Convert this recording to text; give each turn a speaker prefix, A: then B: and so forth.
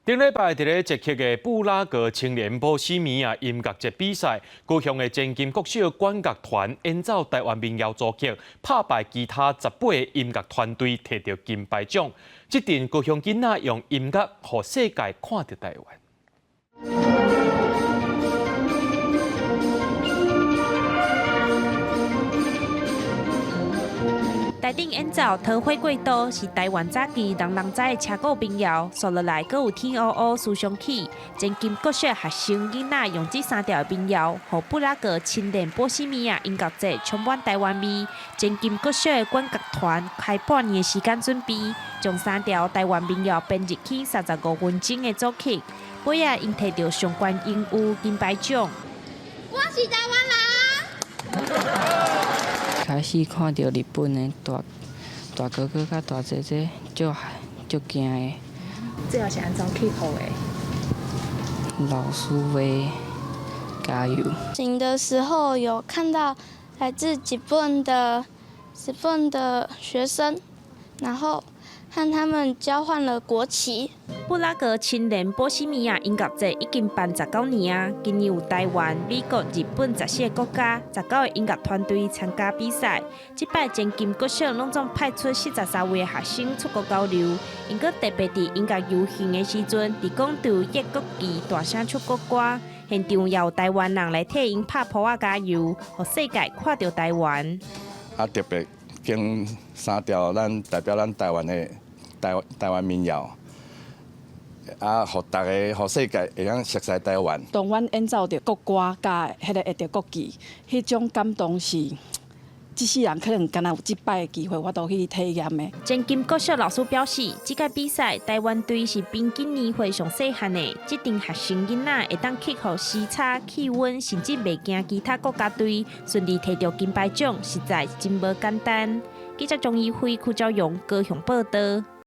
A: 顶礼拜伫咧捷克的布拉格青年波西米亚音乐节比赛，高雄的前金国小管乐团演奏台湾民谣组曲，打败其他18个音乐团队，摕到金牌奖。这阵高雄囡仔用音乐，互世界看到台湾。
B: 台顶演奏《桃花过渡》是台湾早期人人知的车鼓民谣，续落来阁有《天黑黑思想起》。前金国小学生囡仔用这3条民谣，互布拉格青年波西米亚音乐节充满台湾味。前金国小的管乐团开半年的时间准备，将3条台湾民谣编入去35分钟的组曲，尾仔因摕到上关音乐金牌奖。
C: 我是台湾人。
D: 开始看到日本的大哥哥甲大姐姐，就惊的。
B: 这后是安怎克服的？
D: 老师话加油。
C: 行的时候有看到来自日本的学生，然后和他们交换了国旗。
B: 布拉格青年波西米亚音乐节已经办19年啊，今年有台湾、美国、日本14个国家19个音乐团队参加比赛。这摆前金国小拢总派出43位学生出国交流，因阁特别伫音乐游行的时阵，伫讲台叶国旗大声唱国歌，现场也有台湾人来替因拍谱加油，互世界看到台湾。
E: 特别经3条代表咱台湾的台湾民谣。 互大家、互世界会晓熟悉台湾。
F: 当阮演奏着国歌，甲迄个会着国旗，迄种感动是，一世人可能敢若有即摆的机会，我都去体验的。
B: 前金国小老师表示，这届比赛台湾队是并今年会上细汉的，这阵学生囡仔会当克服时差、气温，甚至袂惊其他国家队，顺利摕到金牌奖，实在真无简单。记者钟义辉、邱昭勇高雄报道。